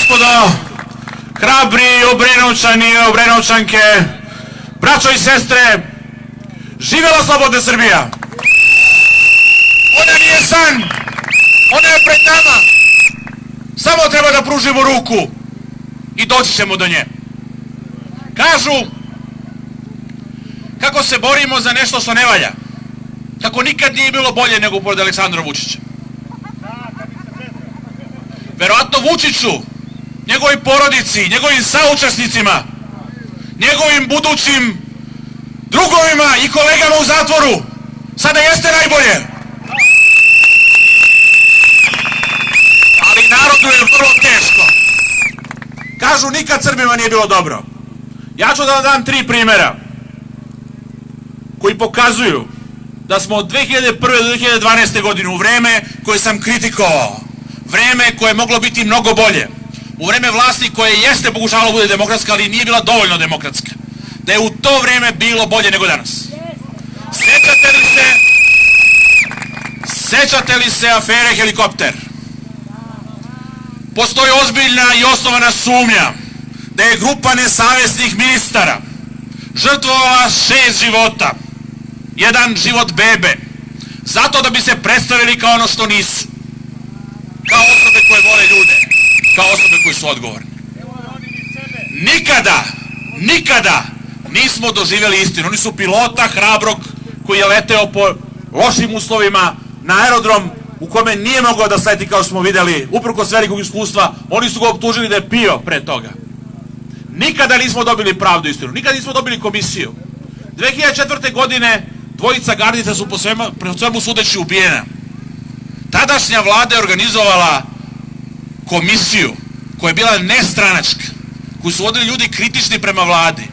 gospodo, hrabri Obrenovčani i Obrenovčanke, braćo i sestre, živela slobodna Srbija. Ona nije san, ona je pred nama. Samo treba da pružimo ruku i doći ćemo do nje. Kažu kako se borimo za nešto što ne valja, kako nikad nije bilo bolje nego pored Aleksandra Vučića. Verovatno Vučiću, njegovoj porodici, njegovim saučesnicima, njegovim budućim drugovima i kolegama u zatvoru sada jeste najbolje. Ali narodu je vrlo teško. Kažu nikad Srbima nije bilo dobro. Ja ću da vam dam 3 primjera koji pokazuju da smo od 2001. do 2012. godine u vreme koje sam kritikovao, vreme koje je moglo biti mnogo bolje, u vreme vlasti koje jeste pokušavalo bude demokratska, ali nije bila dovoljno demokratska, da je u to vreme bilo bolje nego danas. Sećate li se afere Helikopter? Postoji ozbiljna i osnovana sumnja da je grupa nesavesnih ministara žrtvovala 6 života, 1 život bebe, zato da bi se predstavili kao ono što nisu, kao osobe koje vole ljude, kao osobe koji su odgovorni. Nikada nismo doživjeli istinu. Oni su pilota hrabrog koji je leteo po lošim uslovima na aerodrom u kome nije mogao da sleti, kao smo videli, uprkos velikog iskustva. Oni su ga optužili da je pio pre toga. Nikada nismo dobili pravdu, istinu. Nikada nismo dobili komisiju. 2004. godine dvojica gardica su po svemu sudeći ubijena. Tadašnja vlada je organizovala komisiju koja je bila nestranačka, koju su vodili ljudi kritični prema vladi,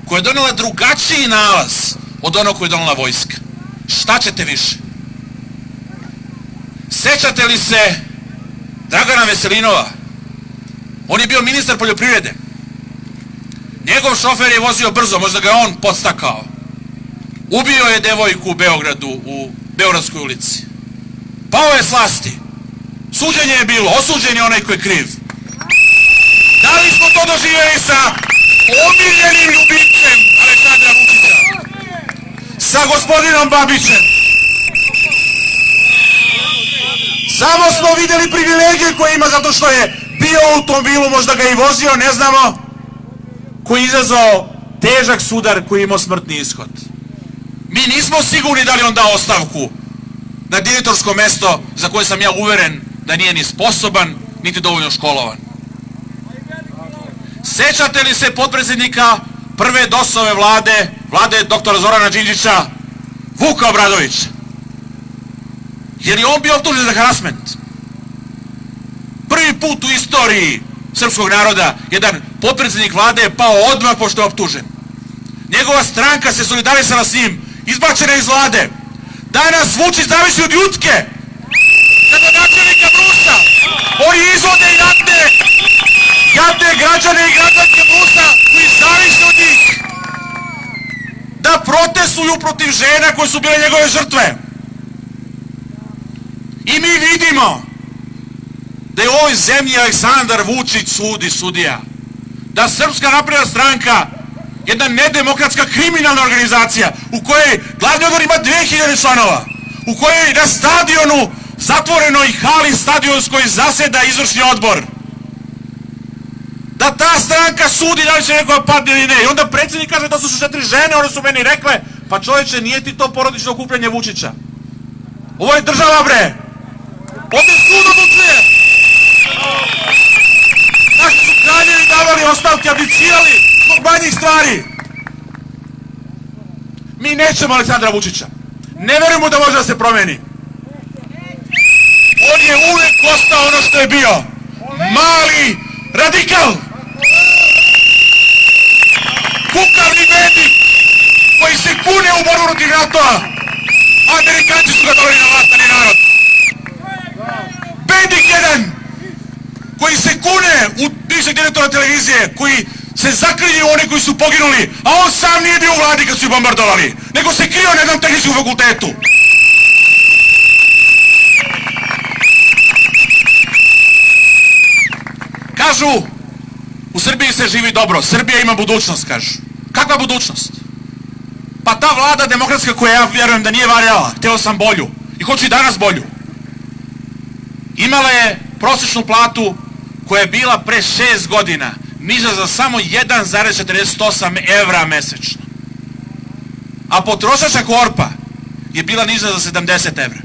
koja je donela drugačiji nalaz od onog koji je donela vojska. Šta ćete više? Sećate li se Dragana Veselinova? On je bio ministar poljoprivrede. Njegov šofer je vozio brzo, možda ga je on podstakao. Ubio je devojku u Beogradu, u Beogradskoj ulici. Pao je s vlasti. Suđenje je bilo, osuđen je onaj ko je kriv. Da li smo to doživjeli sa omiljenim ljubimcem Aleksandra Vučića? Sa gospodinom Babićem? Samo smo vidjeli privilegije koje ima zato što je bio u automobilu, možda ga i vozio, ne znamo, koji je izazvao težak sudar koji je imao smrtni ishod. Mi nismo sigurni da li on dao ostavku na direktorsko mesto za koje sam ja uveren da nije ni sposoban, niti dovoljno školovan. Sećate li se potpredsjednika prve DOS-ove vlade, vlade doktora Zorana Đinđića, Vuka Obradovića? Jer je on bio optužen za harasment. Prvi put u istoriji srpskog naroda jedan potpredsjednik vlade je pao odmah pošto je optužen. Njegova stranka se solidarisala s njim, izbačena iz vlade. Danas Vučić zavisi od Jutke, gradonačelnika Brusa. Oni izvode jadne građane i građanke Brusa koji zavise od njih da protestuju protiv žena koje su bile njegove žrtve. I mi vidimo da je u ovoj zemlji Aleksandar Vučić sudija. Da Srpska napredna stranka, jedna nedemokratska kriminalna organizacija u kojoj glavni odbor ima 2000 članova, u kojoj na stadionu, zatvorenoj hali stadionskoj zaseda izvršni odbor, da ta stranka sudi da li će nekoga padne ili ne. I onda predsjednik kaže da su 4 žene, one su meni rekle, pa čovječe, nije ti to porodično okupljanje Vučića. Ovo je država, bre. Ovdje sud odlučuje. Naši su kraljevi davali ostavke, abdicirali zbog manjih stvari. Mi nećemo Aleksandra Vučića. Ne verujemo da može da se promeni. On je uvek ostao ono što je bio. Mali radikal. Kukavni bedik koji se kune u borbu protiv NATO-a. Amerikanci su ga doveli na vlast, a ne narod. Bedik jedan koji se kune u bivšeg direktora televizije, koji se zaklinje u oni koji su poginuli, a on sam nije bio u vladi kad su ih bombardovali, nego se krio na jednom tehničkom fakultetu. Kažu, u Srbiji se živi dobro, Srbija ima budućnost, kažu. Kakva budućnost? Pa ta vlada demokratska koja ja vjerujem da nije valjala, hteo sam bolju i hoću i danas bolju. Imala je prosječnu platu koja je bila pre 6 godina niža za samo 1,48 evra mesečno. A potrošačka korpa je bila niža za 70 evra.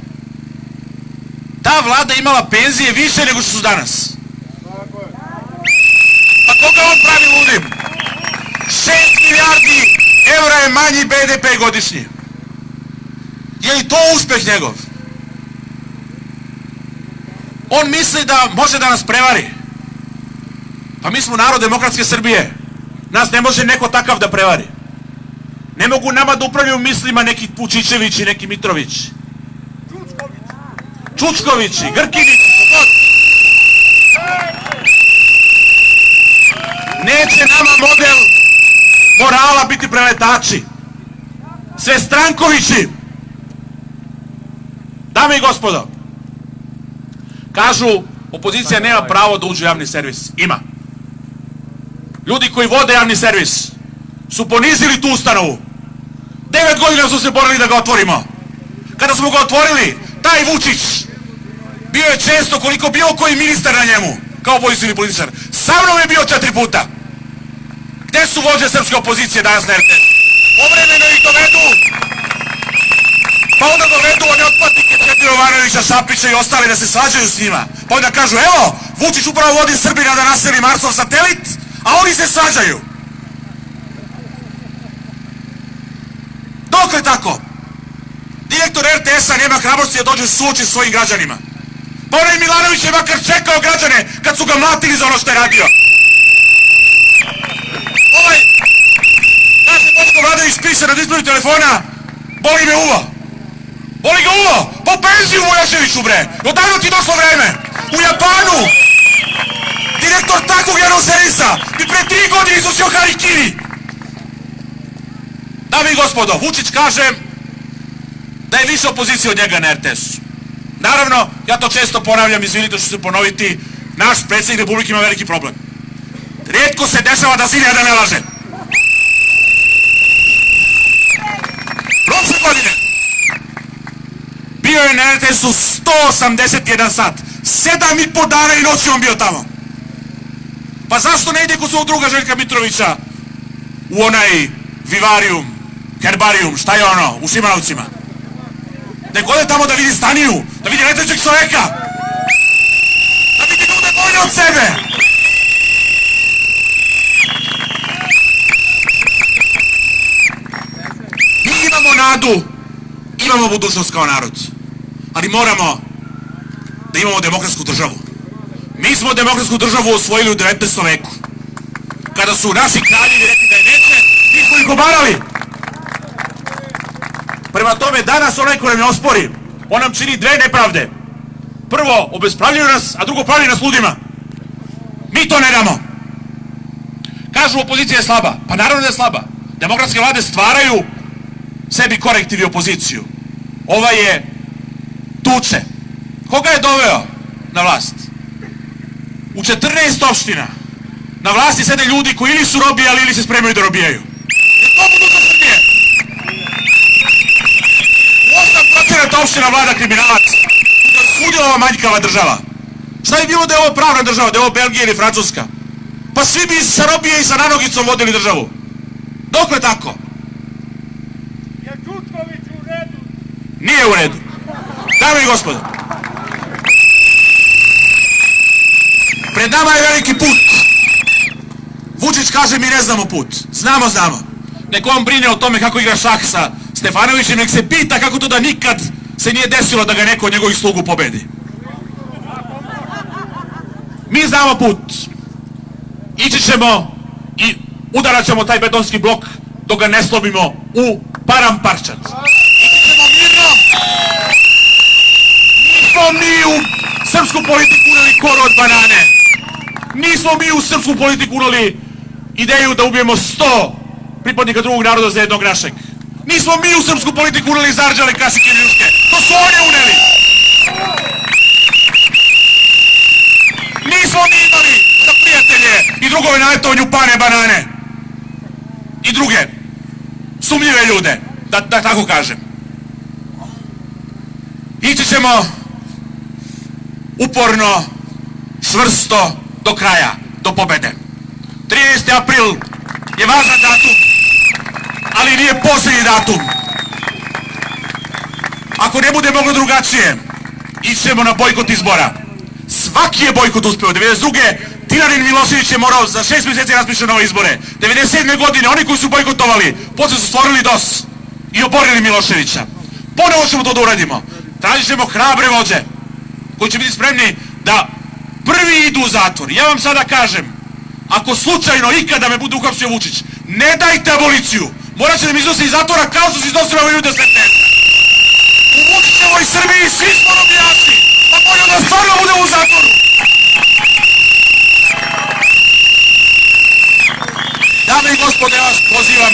Ta vlada imala penzije više nego što su danas. Pa koga on pravi ludim? 6 milijardi evra je manji BDP godišnji. Je li to uspeh njegov? On misli da može da nas prevari. Pa mi smo narod demokratske Srbije. Nas ne može neko takav da prevari. Ne mogu nama da upravljaju mislima neki Vučićevići, neki Mitrovići. Čučkovići, Grkinići, neće nama model morala biti preletači. Sve Strankovići. Dame i gospodo, kažu opozicija nema pravo da uđe u javni servis. Ima. Ljudi koji vode javni servis su ponizili tu ustanovu. 9 godina su se borili da ga otvorimo. Kada smo ga otvorili, taj Vučić bio je često koliko bilo koji ministar na njemu, kao opozicioni političar. Sa mnom je bio 4 puta. Gde su vođe srpske opozicije danas na RTS? Povremeno ih dovedu, pa onda dovedu one otplatnike Čedomira Jovanovića, Šapića i ostale da se svađaju s njima. Pa onda kažu, evo, Vučić upravo vodi Srbina da naseli Marsov satelit, a oni se svađaju. Dokle tako? Direktor RTS-a nema hrabrosti da dođe suoči s svojim građanima. Pa onaj Milanović je makar čekao građane kad su ga mlatili za ono što je radio. Kaže Boško Obradović, piše na displayu telefona, boli me uvo. Boli ga uvo, pa u penziju Vujoševiću bre. Odavno ti došlo vreme. U Japanu, direktor takvog javnog servisa bi pre 3 godine izuzio harikiri. Dame i gospodo, Vučić kaže da je više opozicije od njega na RTS-u. Naravno, ja to često ponavljam, izvinite što ću se ponoviti, naš predsjednik Republike ima veliki problem. Rijetko se dešava da sin jedan ne laže. Prošle godine bio je na RTS-u 181 sat. 7,5 dana i noći on bio tamo. Pa zašto ne ide kod svog druga Željka Mitrovića u onaj Vivarium, Herbarium, šta je ono, u Šimanovcima? Nek ode tamo da vidi Staniju, da vidi letećeg čoveka, da vidi ljude bolje od sebe. Mi imamo nadu, imamo budućnost kao narod, ali moramo da imamo demokratsku državu. Mi smo demokratsku državu osvojili u 19. veku. Kada su naši kraljevi rekli da je neće, mi smo ih obarali. Prema tome, danas onaj ko nam je ospori, on nam čini dve nepravde. Prvo, obespravljaju nas, a drugo, pravi nas ludima. Mi to ne damo. Kažu, opozicija je slaba. Pa naravno da je slaba. Demokratske vlade stvaraju sebi korektiv i opoziciju. Ova je tuče. Koga je doveo na vlast? U 14 opština na vlasti sede ljudi koji ili su robijali ili se spremaju da robijaju. Je to budućnost Srbije? U 8% opština vlada kriminalac. Svud je ova manjkava država. Šta je bilo da je ovo pravna država, da je ovo Belgija ili Francuska? Pa svi bi sa robije i sa nanogicom vodili državu. Dokle tako? Je Čučković u redu? Nije u redu. Dame i gospodo, pred nama je veliki put. Vučić kaže mi ne znamo put. Znamo. Nek on brine o tome kako igra šah sa Stefanovićem, nek se pita kako to da nikad se nije desilo da ga neko od njegovih slugu pobedi. Mi znamo put. Ići ćemo i udarat ćemo taj betonski blok dok ga ne slomimo u paramparčad. Ići ćemo mirno. Nismo mi u srpsku politiku uneli koru od banane. Nismo mi u srpsku politiku uneli ideju da ubijemo 100 pripadnika drugog naroda za jednog našeg. Nismo mi u srpsku politiku uneli zarđale kasike i ljuške. To su oni uneli. Nismo mi imali za prijatelja drugove na letovanju Pane Banane i druge sumnjive ljude, da tako kažem. Ići ćemo uporno, čvrsto, do kraja, do pobede. 13. april je važan datum, ali nije posljednji datum. Ako ne bude moglo drugačije, ićemo na bojkot izbora. Svaki je bojkot uspeo. 92. Tiranin Milošević je morao za 6 mjeseci raspiše nove izbore. 97. godine oni koji su bojkotovali, poslije su stvorili DOS i oborili Miloševića. Ponovo ćemo to da uradimo. Tražit ćemo hrabre vođe koji će biti spremni da prvi idu u zatvor. Ja vam sada kažem, ako slučajno ikada me bude uhapsio Vučić, ne dajte aboliciju. Morat će da mi iznosi iz zatvora kao što se iznosili ove ljude s septembra. U Vučićevoj Srbiji svi smo robijaci. Pa bolje da stvarno bude u zatvoru. Dame i gospode, ja vas pozivam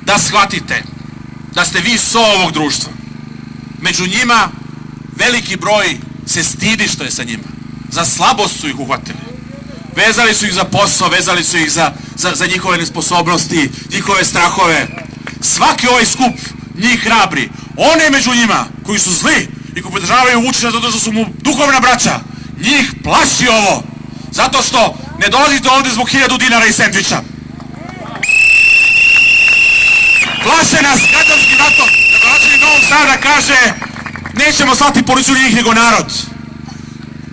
da shvatite da ste vi so ovog društva. Među njima veliki broj se stidi što je sa njima. Za slabost su ih uhvatili. Vezali su ih za posao, vezali su ih za njihove nesposobnosti, njihove strahove. Svaki ovaj skup njih hrabri. One među njima koji su zli i koji podržavaju Vučića zato što su mu duhovna braća, njih plaši ovo. Zato što ne dolazite ovdje zbog 1000 dinara i sendviča. Plaše nas građanskim ratom. Gradonačelnik Novog Sada kaže nećemo slati policiju njih nego narod.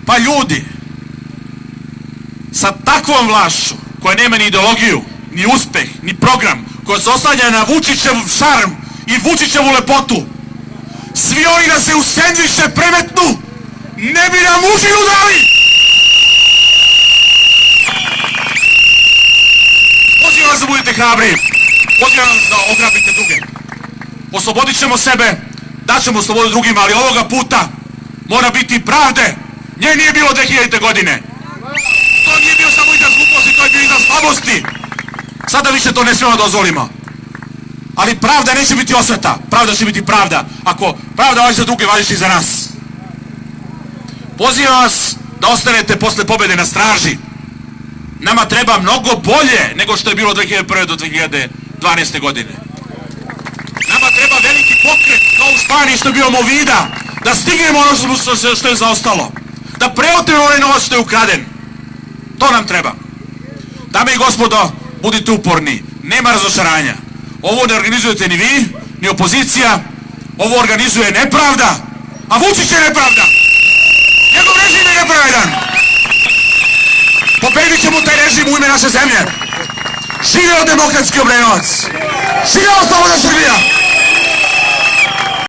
Pa ljudi, sa takvom vlašću koja nema ni ideologiju, ni uspeh, ni program, koja se oslanja na Vučićev šarm i Vučićevu lepotu, svi oni da se u sendviče premetnu, ne bi nam užinu dali! Pozivam vas da budete hrabri, pozivam vas da ohrabrite druge. Oslobodit ćemo sebe, daćemo slobodu drugima, ali ovoga puta mora biti pravde. Nje nije bilo 2000. godine. To nije bio samo izraz gluposti, to je bio izraz slabosti. Sada više to ne smijemo dozvolimo. Ali pravda neće biti osveta, pravda će biti pravda. Ako pravda važi za druge, važi i za nas. Pozivam vas da ostanete posle pobjede na straži. Nama treba mnogo bolje nego što je bilo 2001. do 2012. godine. Nama treba veliki pokret, kao u Španiji što je bio Movida, da stignemo ono što je zaostalo. Da preotimo onaj novac što je ukraden. To nam treba. Dame i gospodo, budite uporni. Nema razočaranja. Ovo ne organizujete ni vi, ni opozicija. Ovo organizuje nepravda. A Vučić je nepravda. Njegov režim je nepravedan. Pobedit ćemo taj režim u ime naše zemlje. Živeo demokratski Obrenovac. Živeo slobodna Srbija.